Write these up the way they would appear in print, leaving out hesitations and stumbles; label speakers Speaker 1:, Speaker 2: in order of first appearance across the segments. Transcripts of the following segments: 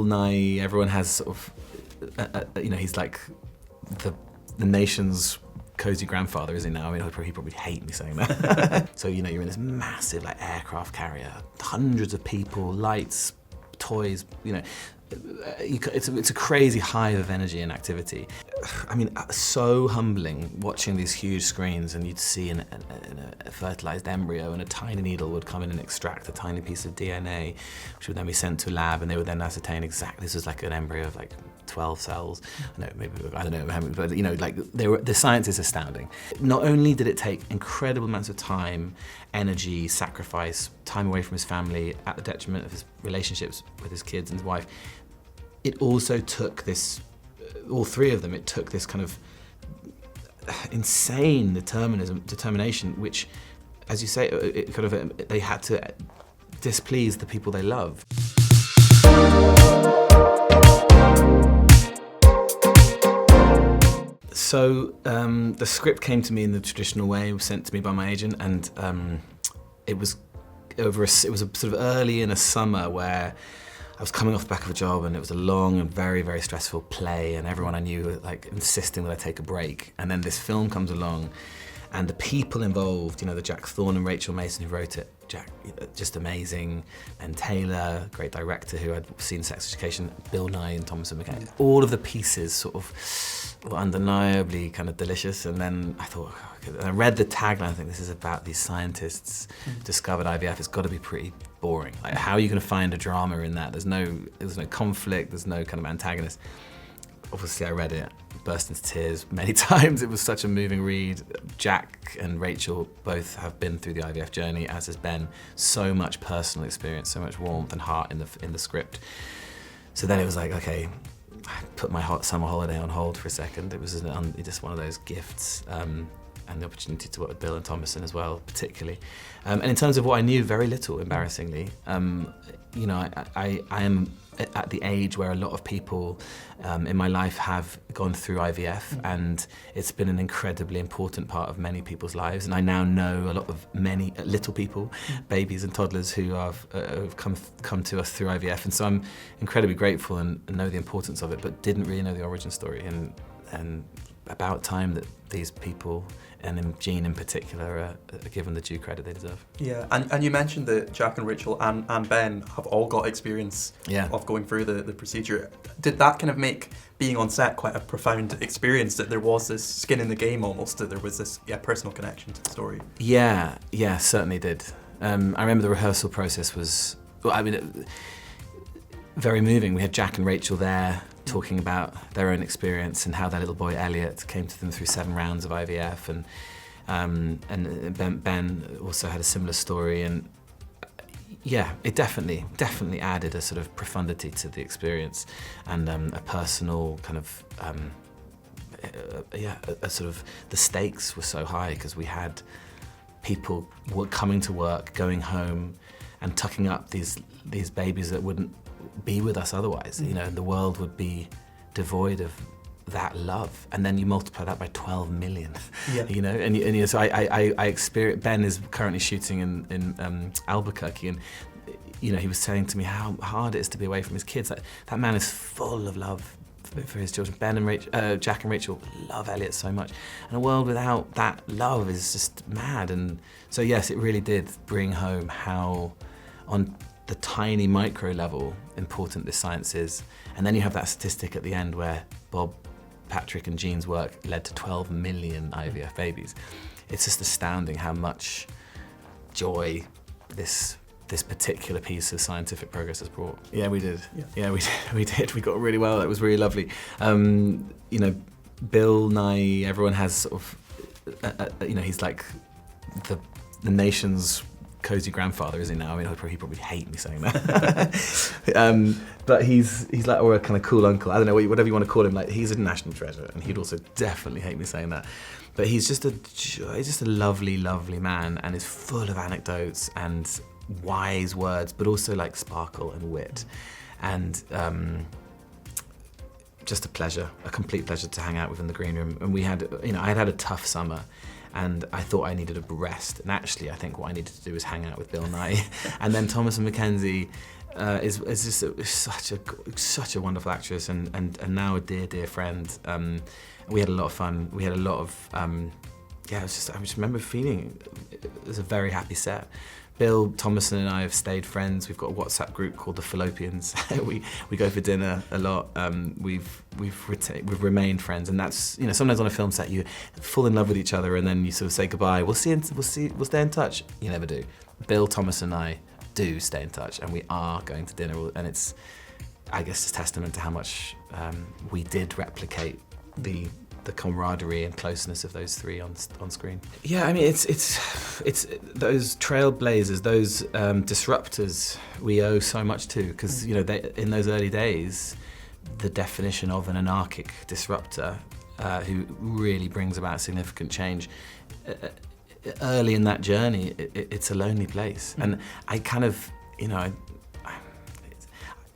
Speaker 1: Nye, everyone has sort of, he's like the nation's cozy grandfather, is he now? I mean, he probably hate me saying that. So, you're in this massive like aircraft carrier, hundreds of people, lights, toys, it's a crazy hive of energy and activity. I mean, so humbling watching these huge screens, and you'd see a fertilized embryo, and a tiny needle would come in and extract a tiny piece of DNA, which would then be sent to a lab, and they would then ascertain exactly, this was like an embryo of like 12 cells. No, maybe, I don't know how many, but the science is astounding. Not only did it take incredible amounts of time, energy, sacrifice, time away from his family at the detriment of his relationships with his kids and his wife, it also took this, all three of them, it took this kind of insane determination, which, as you say, they had to displease the people they love. So the script came to me in the traditional way. It was sent to me by my agent, and it was sort of early in a summer where I was coming off the back of a job, and it was a long and very, very stressful play, and everyone I knew was like insisting that I take a break. And then this film comes along, and the people involved, the Jack Thorne and Rachel Mason who wrote it, Jack, just amazing, and Taylor, great director who I'd seen Sex Education, Bill Nye and Thomas and McKenzie. All of the pieces sort of were undeniably kind of delicious, and then I thought, and I read the tagline, I think this is about these scientists discovered IVF, it's got to be pretty boring. Like, how are you going to find a drama in that? There's no conflict, there's no kind of antagonist. Obviously I read it, burst into tears many times. It was such a moving read. Jack and Rachel both have been through the IVF journey, as has Ben. So much personal experience, so much warmth and heart in the script. So then it was like, okay, I put my hot summer holiday on hold for a second. It was just one of those gifts, and the opportunity to work with Bill and Thomason as well, particularly. And in terms of what I knew, very little, embarrassingly. I am at the age where a lot of people in my life have gone through IVF, and it's been an incredibly important part of many people's lives. And I now know a lot of many little people, babies and toddlers who have come to us through IVF. And so I'm incredibly grateful and know the importance of it, but didn't really know the origin story. And about time that these people, and Jean in particular, are given the due credit they deserve.
Speaker 2: Yeah, and you mentioned that Jack and Rachel and Ben have all got experience of going through the procedure. Did that kind of make being on set quite a profound experience, that there was this skin in the game almost, that there was this personal connection to the story?
Speaker 1: Yeah, certainly did. I remember the rehearsal process was, very moving. We had Jack and Rachel there talking about their own experience and how their little boy Elliot came to them through 7 rounds of IVF, and Ben also had a similar story, and it definitely added a sort of profundity to the experience, and a personal kind of a sort of, the stakes were so high because we had people coming to work, going home, and tucking up these babies that wouldn't be with us otherwise. And the world would be devoid of that love, and then you multiply that by 12 million. So I experience. Ben is currently shooting in Albuquerque, and he was saying to me how hard it is to be away from his kids. That man is full of love for his children. Ben and Jack and Rachel love Elliot so much, and a world without that love is just mad. And so yes, it really did bring home how, on the tiny micro level, important this science is. And then you have that statistic at the end where Bob, Patrick and Jean's work led to 12 million IVF babies. It's just astounding how much joy this particular piece of scientific progress has brought. Yeah, we did. Yeah, we did. We got really well. It was really lovely. Bill Nye, everyone has sort of, he's like the nation's cozy grandfather, is he now? I mean, he probably hate me saying that. But he's like, or a kind of cool uncle. I don't know, whatever you want to call him. Like, he's a national treasure, and he'd also definitely hate me saying that. But he's just a lovely, lovely man, and is full of anecdotes and wise words, but also like sparkle and wit. And just a pleasure, a complete pleasure to hang out with in the green room. And we had, I had a tough summer, and I thought I needed a rest. And actually, I think what I needed to do was hang out with Bill Nye. And then Thomas and McKenzie is just such a wonderful actress and now a dear friend. We had a lot of fun. We had a lot of I just remember feeling it was a very happy set. Bill Thomason and I have stayed friends. We've got a WhatsApp group called the Fallopians. we go for dinner a lot. We've remained friends, and that's, you know, sometimes on a film set you fall in love with each other and then you sort of say goodbye. We'll stay in touch. You never do. Bill Thomason and I do stay in touch, and we are going to dinner, and it's, I guess, a testament to how much we did replicate the camaraderie and closeness of those three on screen. Yeah, I mean, it's those trailblazers, those disruptors we owe so much to, because, you know, in those early days, the definition of an anarchic disruptor who really brings about significant change, early in that journey, it's a lonely place. And I kind of, you know,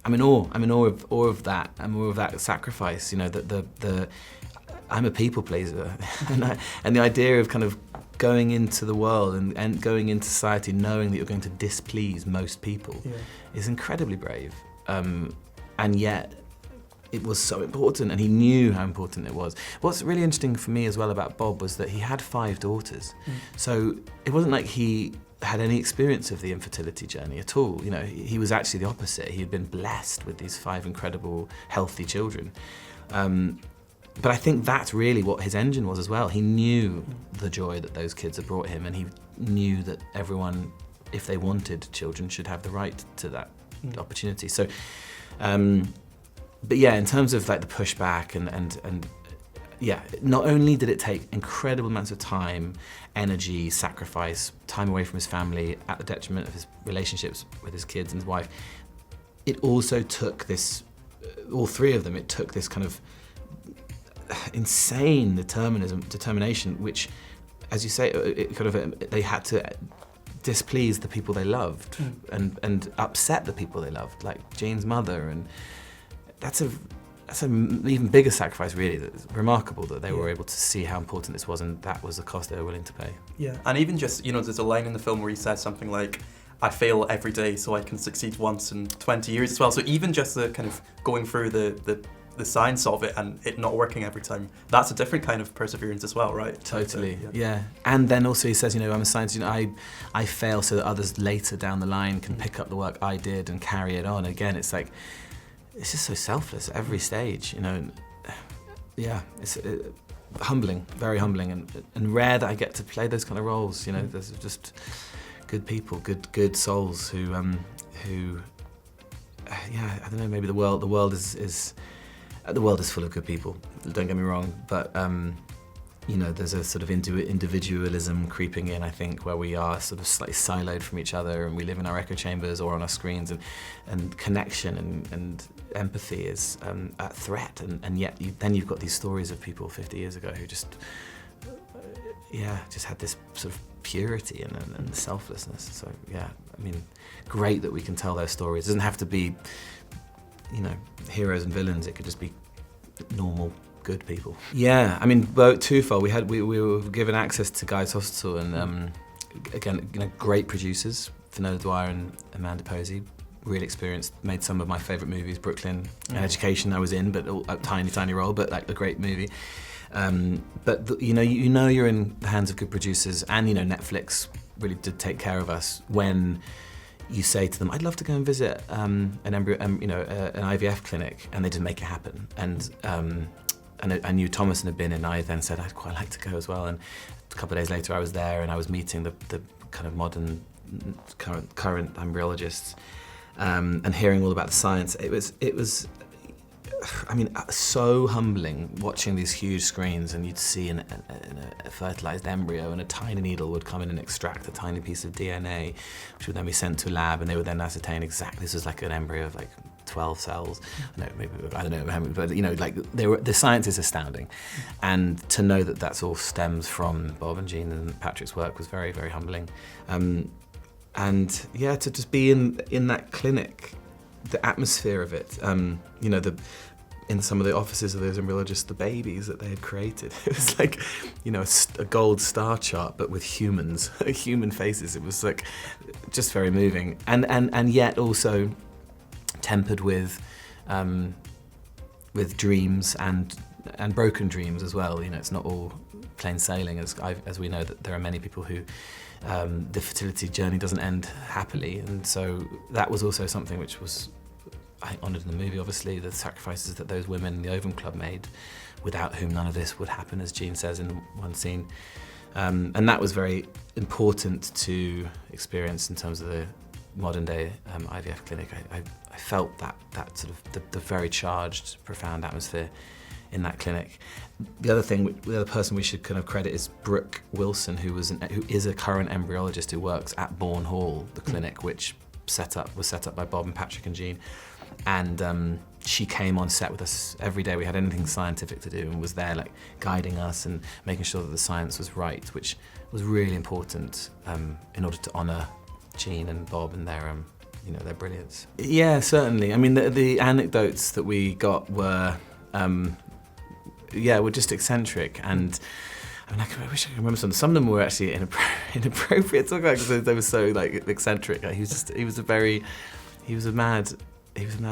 Speaker 1: I'm in awe of that. I'm in awe of that sacrifice. You know, I'm a people pleaser, and the idea of kind of going into the world and going into society knowing that you're going to displease most people is incredibly brave. And yet, it was so important, and he knew how important it was. What's really interesting for me as well about Bob was that he had 5 daughters. So it wasn't like he had any experience of the infertility journey at all. You know, he was actually the opposite. He had been blessed with these 5 incredible, healthy children. But I think that's really what his engine was as well. He knew the joy that those kids had brought him, and he knew that everyone, if they wanted children, should have the right to that opportunity. So, but yeah, in terms of like the pushback and yeah, not only did it take incredible amounts of time, energy, sacrifice, time away from his family at the detriment of his relationships with his kids and his wife, it also took this, all 3 of them, it took this kind of insane determination, which, as you say, it kind of, they had to displease the people they loved and upset the people they loved, like Jane's mother, and that's an even bigger sacrifice, really. That's remarkable that they were able to see how important this was, and that was the cost they were willing to pay. Yeah, and even just, you know, there's a line in the film where he says something like, I fail every day so I can succeed once in 20 years as well. So even just the kind of going through the science of it and it not working every time, that's a different kind of perseverance as well, right? Totally, yeah. And then also he says, you know, I'm a scientist, you know, I fail so that others later down the line can pick up the work I did and carry it on. Again, it's like, it's just so selfless at every stage, you know. Yeah, it's humbling, very humbling, and rare that I get to play those kind of roles, you know. There's just good people, good souls who yeah, I don't know, maybe the world is full of good people, don't get me wrong, but you know, there's a sort of individualism creeping in, I think, where we are sort of slightly siloed from each other, and we live in our echo chambers or on our screens, and connection and empathy is at threat, and yet then you've got these stories of people 50 years ago who just had this sort of purity and selflessness. So yeah, I mean, great that we can tell those stories. It doesn't have to be, you know, heroes and villains. It could just be normal, good people. Yeah, I mean, both twofold. We were given access to Guy's Hospital, and again, you know, great producers, Finola Dwyer and Amanda Posey, really experienced. Made some of my favourite movies, Brooklyn and Education. I was in, but a tiny role, but like a great movie. But you know you're in the hands of good producers, and you know Netflix really did take care of us when you say to them, I'd love to go and visit an embryo, an IVF clinic, and they didn't make it happen. And I knew Thomason had been, and I then said I'd quite like to go as well. And a couple of days later I was there, and I was meeting the kind of modern, current embryologists, and hearing all about the science. It was, I mean, so humbling watching these huge screens, and you'd see a fertilized embryo, and a tiny needle would come in and extract a tiny piece of DNA, which would then be sent to a lab, and they would then ascertain exactly, this was like an embryo of like 12 cells. No, maybe, I don't know how many, but you know, like the science is astounding. And to know that that's all stems from Bob and Jean and Patrick's work was very, very humbling. And yeah, to just be in that clinic, the atmosphere of it, you know, in some of the offices of those embryologists, the babies that they had created. It was like, you know, a gold star chart, but with humans, human faces. It was like just very moving, and yet also tempered with dreams and broken dreams as well. You know, it's not all plain sailing, as we know that there are many people who the fertility journey doesn't end happily, and so that was also something which was, I think, honoured in the movie. Obviously, the sacrifices that those women in the Ovum Club made, without whom none of this would happen, as Jean says in one scene, and that was very important to experience in terms of the modern day IVF clinic. I felt that sort of the very charged, profound atmosphere in that clinic. The other person we should kind of credit is Brooke Wilson, who is a current embryologist who works at Bourne Hall, the clinic which was set up by Bob and Patrick and Jean, and she came on set with us every day we had anything scientific to do, and was there like guiding us and making sure that the science was right, which was really important in order to honour Jean and Bob and their their brilliance. Yeah, certainly. I mean, the anecdotes that we got were were just eccentric, and I mean, I wish I could remember some. Some of them were actually inappropriate to talk about because they were so like eccentric. Like, he was a mad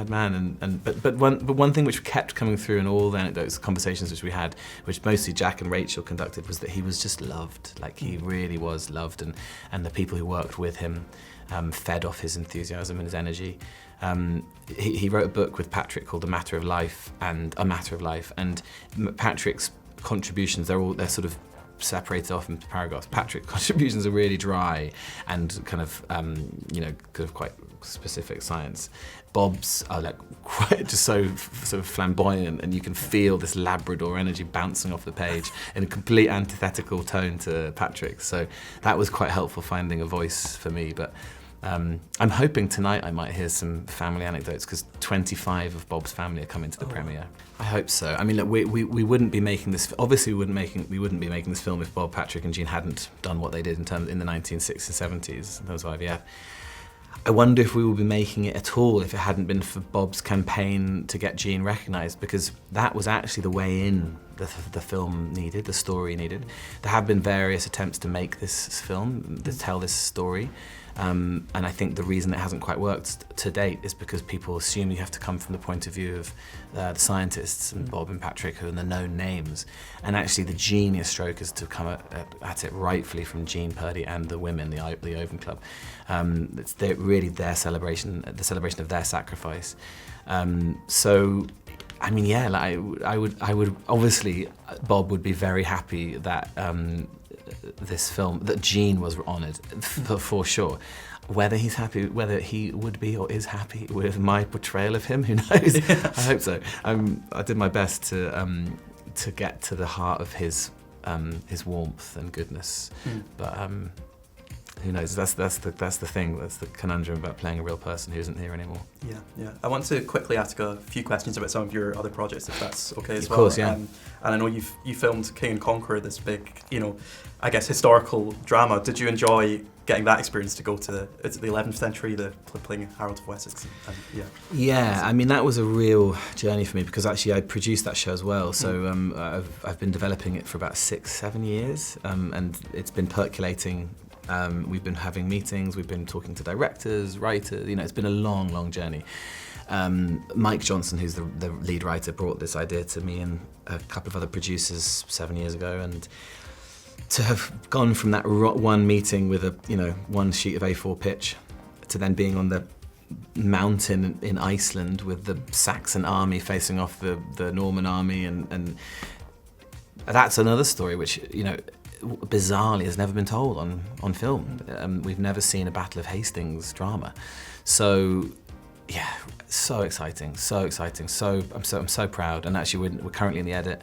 Speaker 1: man, but one thing which kept coming through in all the anecdotes, conversations which we had, which mostly Jack and Rachel conducted, was that he was just loved. Like, he really was loved, and the people who worked with him fed off his enthusiasm and his energy. He wrote a book with Patrick called A Matter of Life, and Patrick's contributions, they're sort of separated off into paragraphs. Patrick's contributions are really dry and kind of quite specific science. Bob's are like quite just so sort of flamboyant, and you can feel this Labrador energy bouncing off the page in a complete antithetical tone to Patrick's. So that was quite helpful, finding a voice for me. But I'm hoping tonight I might hear some family anecdotes, because 25 of Bob's family are coming to the premiere. I hope so. I mean, look, we wouldn't be making this. Obviously, we wouldn't be making this film if Bob, Patrick, and Jean hadn't done what they did in the 1960s and 70s. That was IVF. I wonder if we would be making it at all if it hadn't been for Bob's campaign to get Jean recognised, because that was actually the way in the film needed, the story needed. There have been various attempts to make this film, to tell this story, and I think the reason it hasn't quite worked to date is because people assume you have to come from the point of view of the scientists and Bob and Patrick, who are the known names, and actually the genius stroke is to come at it rightfully from Jean Purdy and the women, the Ovum Club. It's really their celebration, the celebration of their sacrifice. So, I mean, yeah, like I would obviously, Bob would be very happy that this film, that Jean was honoured, for sure. Whether he's happy, whether he would be or is happy with my portrayal of him, who knows? Yeah. I hope so. I did my best to get to the heart of his warmth and goodness, but who knows? That's the thing. That's the conundrum about playing a real person who isn't here anymore. Yeah. I
Speaker 2: want to quickly ask a few questions about some of your other projects, if that's okay as well.
Speaker 1: Of course, yeah.
Speaker 2: And I know you filmed King and Conqueror, this big, I guess, historical drama. Did you enjoy getting that experience to go to the 11th century, playing Harold of Wessex?
Speaker 1: Yeah, I mean, that was a real journey for me, because actually I produced that show as well. So I've been developing it for about 6-7 years, and it's been percolating. We've been having meetings, we've been talking to directors, writers, it's been a long, long journey. Mike Johnson, who's the lead writer, brought this idea to me and a couple of other producers 7 years ago, and to have gone from that one meeting with one sheet of A4 pitch to then being on the mountain in Iceland with the Saxon army facing off the Norman army, and that's another story which, bizarrely has never been told on film. We've never seen a Battle of Hastings drama. So, yeah, so exciting. So I'm so proud. And actually, we're currently in the edit.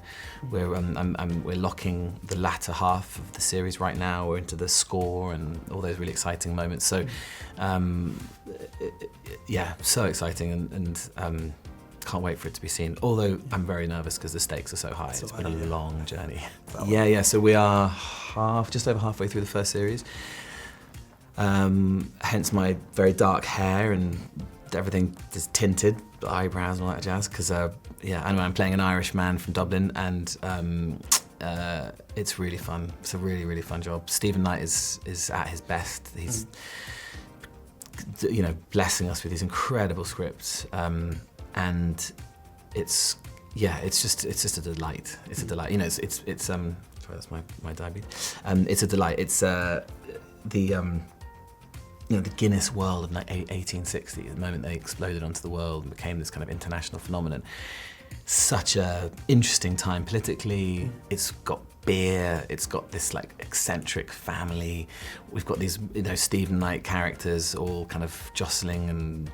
Speaker 1: We're locking the latter half of the series right now. We're into the score and all those really exciting moments. So, yeah, so exciting, and can't wait for it to be seen. Although I'm very nervous because the stakes are so high. It's been a long journey. Yeah. So we are just over halfway through the first series. Hence my very dark hair and everything is tinted, eyebrows and all that jazz. Because I'm playing an Irish man from Dublin, and it's really fun. It's a really, really fun job. Stephen Knight is at his best. He's you know, blessing us with these incredible scripts, and it's just a delight. It's a delight. You know, it's sorry, that's my diabetes. It's a delight. It's you know, the Guinness World of 1860, the moment they exploded onto the world and became this kind of international phenomenon. Such a interesting time politically. It's got beer, it's got this like eccentric family. We've got these, you know, Stephen Knight characters all kind of jostling and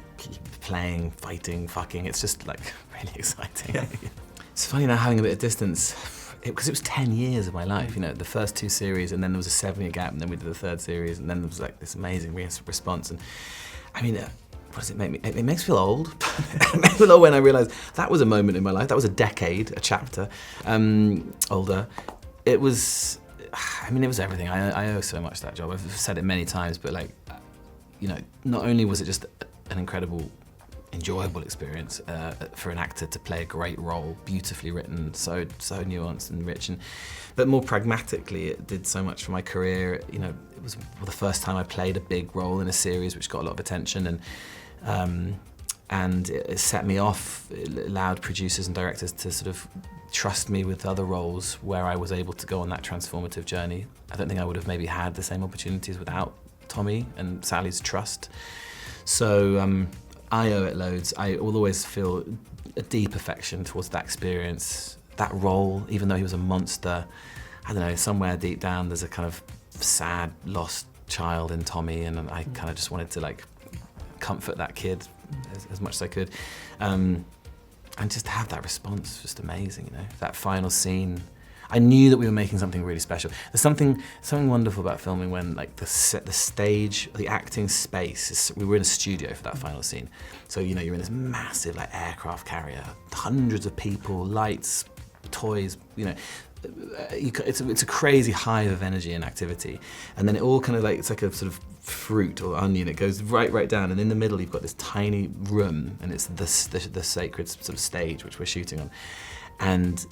Speaker 1: playing, fighting, fucking. It's just like really exciting. Yeah. It's funny now having a bit of distance, because it was 10 years of my life, you know, the first 2 series, and then there was a 7-year gap, and then we did the 3rd series, and then there was like this amazing response. And I mean, what does it make me? It makes me feel old. It makes me feel old when I realise that was a moment in my life, that was a decade, a chapter, older. It was, I mean, it was everything. I owe so much to that job. I've said it many times, but like, you know, not only was it just an incredible, enjoyable experience for an actor to play a great role, beautifully written, so nuanced and rich, but more pragmatically, it did so much for my career. You know, it was the first time I played a big role in a series which got a lot of attention, and it set me off. It allowed producers and directors to sort of trust me with other roles where I was able to go on that transformative journey. I don't think I would have maybe had the same opportunities without Tommy and Sally's trust. So I owe it loads. I will always feel a deep affection towards that experience, that role, even though he was a monster. I don't know, somewhere deep down there's a kind of sad, lost child in Tommy, and I kind of just wanted to like comfort that kid as much as I could. And just to have that response, just amazing, you know, that final scene. I knew that we were making something really special. There's something wonderful about filming when like the stage, the acting space, we were in a studio for that final scene. So, you know, you're in this massive like aircraft carrier, hundreds of people, lights, toys, you know, it's a crazy hive of energy and activity. And then it all kind of like, it's like a sort of fruit or onion. It goes right down, and in the middle you've got this tiny room, and it's the sacred sort of stage which we're shooting on. And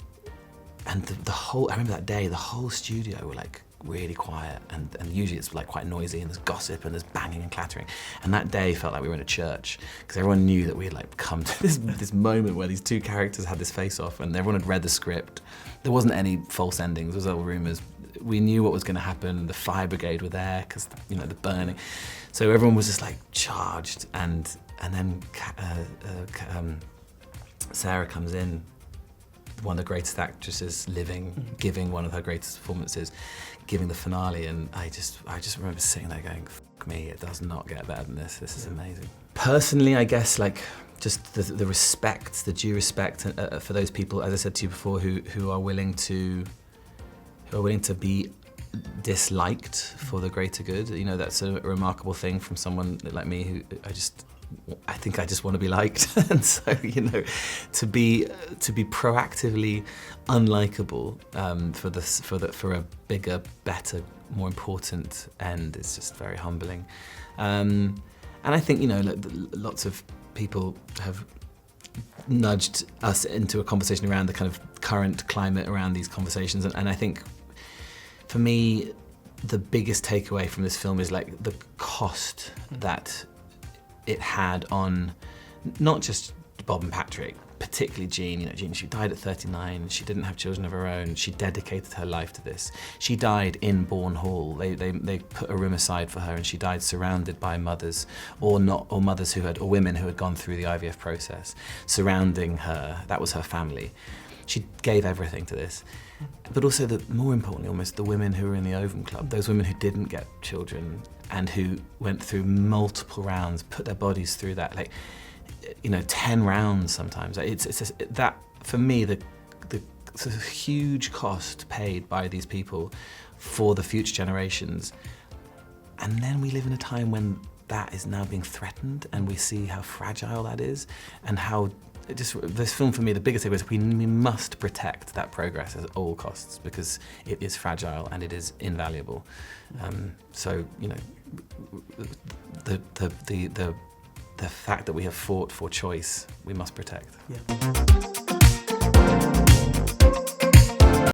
Speaker 1: the whole, I remember that day, the whole studio were like really quiet, and usually it's like quite noisy, and there's gossip and there's banging and clattering. And that day felt like we were in a church, because everyone knew that we had like come to this moment where these 2 characters had this face-off, and everyone had read the script. There wasn't any false endings, there was all rumours. We knew what was going to happen. The fire brigade were there, because, you know, the burning. So everyone was just like charged, and then Sarah comes in, one of the greatest actresses living, giving one of her greatest performances, giving the finale, and I just remember sitting there going, fuck me, it does not get better than this. This is amazing. Personally, I guess like just the respect, the due respect for those people, as I said to you before, who are willing to be disliked for the greater good. You know, that's a remarkable thing from someone like me who I think I just want to be liked. And so, you know, to be proactively unlikable for a bigger, better, more important end is just very humbling. And I think, you know, lots of people have nudged us into a conversation around the kind of current climate around these conversations, and I think for me the biggest takeaway from this film is like the cost that it had on not just Bob and Patrick, particularly Jean. You know, Jean, she died at 39. She didn't have children of her own. She dedicated her life to this. She died in Bourne Hall. They put a room aside for her, and she died surrounded by mothers, or women who had gone through the IVF process, surrounding her. That was her family. She gave everything to this. But also, more importantly, almost the women who were in the Ovum Club, those women who didn't get children and who went through multiple rounds, put their bodies through that, like, you know, 10 rounds sometimes. That, for me, the sort of huge cost paid by these people for the future generations. And then we live in a time when that is now being threatened, and we see how fragile that is, and how this film, for me, the biggest thing is we must protect that progress at all costs, because it is fragile and it is invaluable. So, you know, the fact that we have fought for choice, we must protect.
Speaker 2: Yeah.